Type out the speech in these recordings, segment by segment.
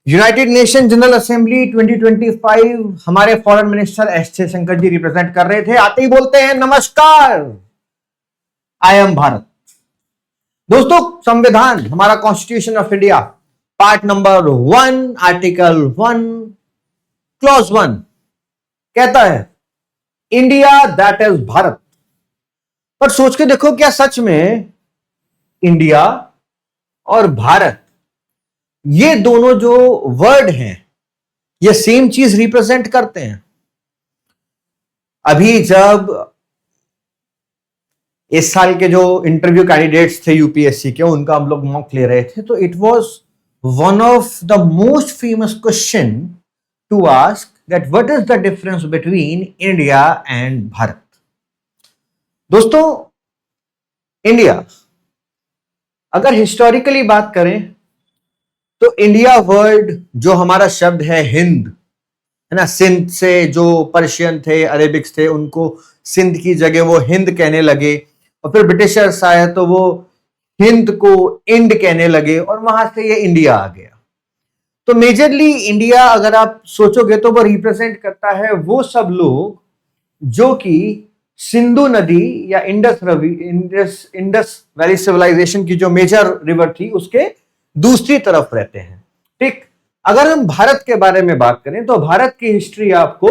United nation general assembly 2025 हमारे foreign minister S Jaishankar जी represent कर रहे थे। आते ही बोलते हैं नमस्कार, आई एम भारत। दोस्तों, संविधान हमारा constitution of India part number 1 article 1 clause 1 कहता है इंडिया दैट इज भारत। पर सोच के देखो, क्या सच में इंडिया और भारत ये दोनों जो वर्ड हैं ये सेम चीज रिप्रेजेंट करते हैं? अभी जब इस साल के जो इंटरव्यू कैंडिडेट्स थे यूपीएससी के, उनका हम लोग मॉक ले रहे थे, तो it was one of the most famous question to ask that what is the difference between India and Bharat. दोस्तों, इंडिया अगर हिस्टोरिकली बात करें तो इंडिया वर्ड जो हमारा शब्द है हिंद, है ना, सिंध से जो पर्शियन थे, अरेबिक्स थे, उनको सिंध की जगह वो हिंद कहने लगे, और फिर ब्रिटिशर्स आए तो वो हिंद को इंड कहने लगे, और वहां से ये इंडिया आ गया। तो मेजरली इंडिया अगर आप सोचोगे तो वो रिप्रेजेंट करता है वो सब लोग जो कि सिंधु नदी या इंडस वैली सिविलाइजेशन की जो मेजर रिवर थी उसके दूसरी तरफ रहते हैं। ठीक, अगर हम भारत के बारे में बात करें तो भारत की हिस्ट्री आपको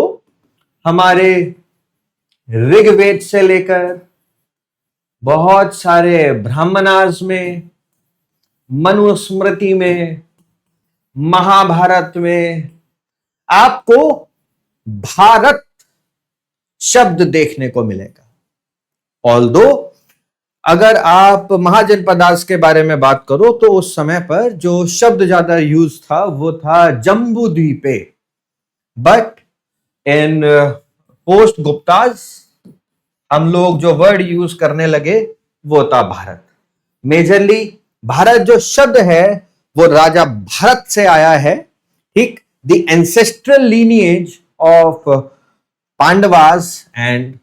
हमारे ऋग्वेद से लेकर बहुत सारे ब्राह्मणास में, मनुस्मृति में, महाभारत में आपको भारत शब्द देखने को मिलेगा। ऑल्दो अगर आप महाजनपदास के बारे में बात करो तो उस समय पर जो शब्द ज्यादा यूज था वो था Jambudweep, but in post Guptas हम लोग जो वर्ड यूज करने लगे वो था भारत। मेजरली भारत जो शब्द है वो राजा भरत से आया है। ठीक, the ancestral lineage of Pandavas and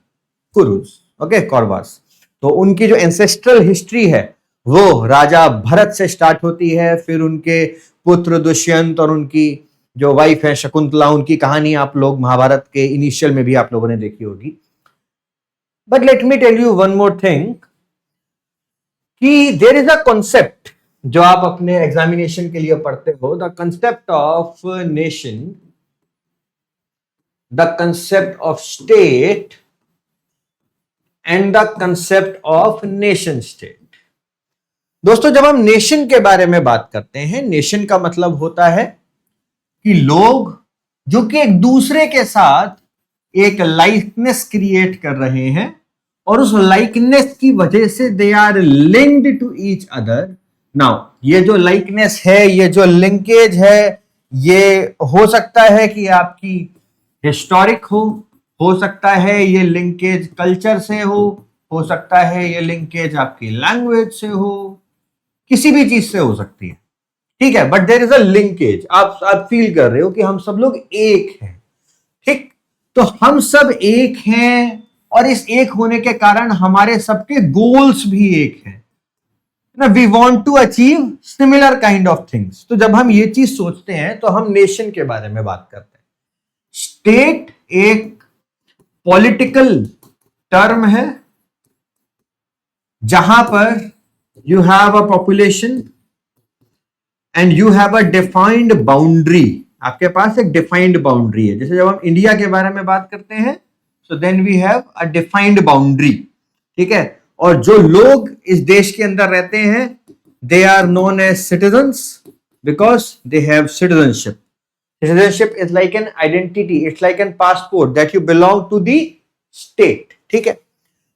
Kurus, okay, Kauravas. तो उनकी जो एंसेस्ट्रल हिस्ट्री है वो राजा भरत से स्टार्ट होती है, फिर उनके पुत्र दुष्यंत और उनकी जो वाइफ है शकुंतला, उनकी कहानी आप लोग महाभारत के इनिशियल में भी आप लोगों ने देखी होगी। But let me tell you one more thing कि देयर इज अ कॉन्सेप्ट जो आप अपने एग्जामिनेशन के लिए पढ़ते हो, the concept of nation, the concept of state and the concept of nation state. दोस्तों, जब हम नेशन के बारे में बात करते हैं, नेशन का मतलब होता है कि लोग जो कि एक दूसरे के साथ एक लाइकनेस क्रिएट कर रहे हैं और उस लाइकनेस की वजह से they are linked to each other. Now ये जो लाइकनेस है, ये जो लिंकेज है, ये हो सकता है कि आपकी हिस्टोरिक हो सकता है ये लिंकेज कल्चर से हो सकता है ये लिंकेज आपकी लैंग्वेज से हो, किसी भी चीज से हो सकती है। ठीक है, but there is a linkage. आप फील कर रहे हो कि हम सब लोग एक हैं। ठीक, तो हम सब एक हैं और इस एक होने के कारण हमारे सबके गोल्स भी एक हैं ना। We want to achieve similar kind of things. तो जब हम ये चीज सोचते हैं तो हम नेशन के बारे में बात करते हैं। स्टेट एक पॉलिटिकल टर्म है जहां पर you have a population and you have a defined boundary. आपके पास एक डिफाइंड बाउंड्री है। जैसे जब हम इंडिया के बारे में बात करते हैं so then we have a defined boundary. ठीक है, और जो लोग इस देश के अंदर रहते हैं they are known as citizens because they have citizenship. Citizenship is like an identity, it's like an passport that you belong to the state. ठीक है,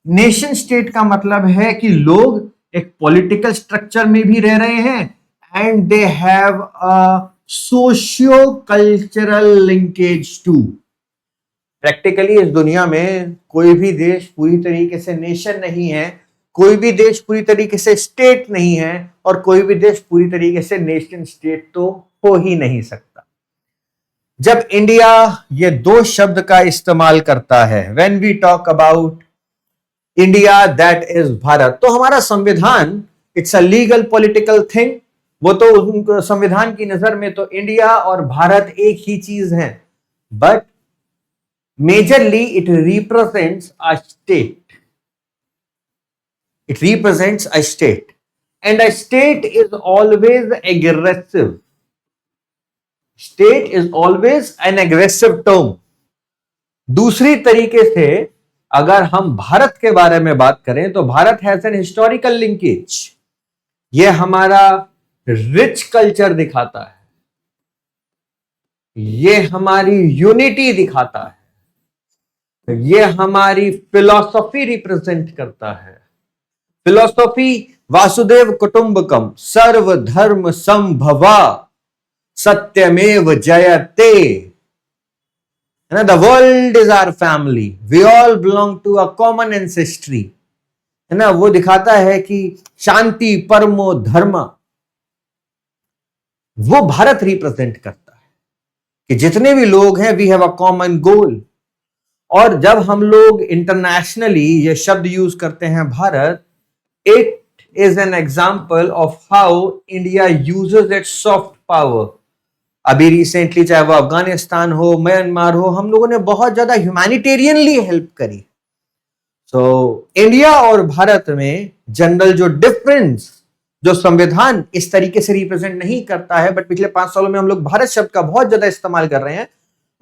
नेशन स्टेट का मतलब है कि लोग एक पॉलिटिकल स्ट्रक्चर में भी रह रहे हैं and they have a socio cultural linkage too. Practically इस दुनिया में कोई भी देश पूरी तरीके से नेशन नहीं है, कोई भी देश पूरी तरीके से स्टेट नहीं है, और कोई भी देश पूरी तरीके से नेशन स्टेट तो हो ही नहीं सकता। जब इंडिया ये दो शब्द का इस्तेमाल करता है, when we talk about India that is Bharat, तो हमारा संविधान it's a legal political thing वो तो उनको संविधान की नजर में तो इंडिया और भारत एक ही चीज है, but majorly it represents a state. It represents a state, and a state is always aggressive. State is always an aggressive term. दूसरी तरीके से अगर हम भारत के बारे में बात करें तो Bharat has an historical linkage. यह हमारा रिच कल्चर दिखाता है, यह हमारी यूनिटी दिखाता है, यह हमारी फिलॉसफी रिप्रेजेंट करता है. फिलॉसफी वासुदेव कुटुंबकम सर्वधर्म संभवा सत्यमेव जयते. The world is our family, we all belong to a common ancestry. है ना, वो दिखाता है कि शांति परमो धर्म, वो भारत रिप्रेजेंट करता है कि जितने भी लोग हैं we have a common goal. और जब हम लोग इंटरनेशनली ये शब्द यूज करते हैं Bharat, it is an example of how India uses its soft power. अभी रिसेंटली चाहे वो अफगानिस्तान हो, म्यांमार हो, हम लोगों ने बहुत ज्यादा ह्यूमैनिटेरियनली हेल्प करी. सो इंडिया और भारत में जनरल जो डिफरेंस, जो संविधान इस तरीके से रिप्रेजेंट नहीं करता है, बट पिछले 5 सालों में हम लोग भारत शब्द का बहुत ज्यादा इस्तेमाल कर रहे हैं,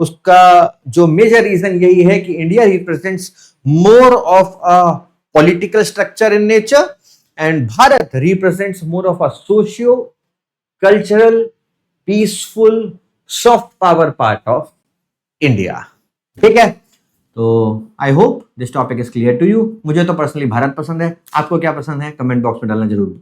उसका जो मेजर रीजन यही है कि India represents more of a political structure in nature and Bharat represents more of a socio-cultural, peaceful, soft power part of India. ठीक है, तो I hope this topic is clear to you. मुझे तो personally Bharat पसंद है, आपको क्या पसंद है कमेंट बॉक्स में डालना जरूर.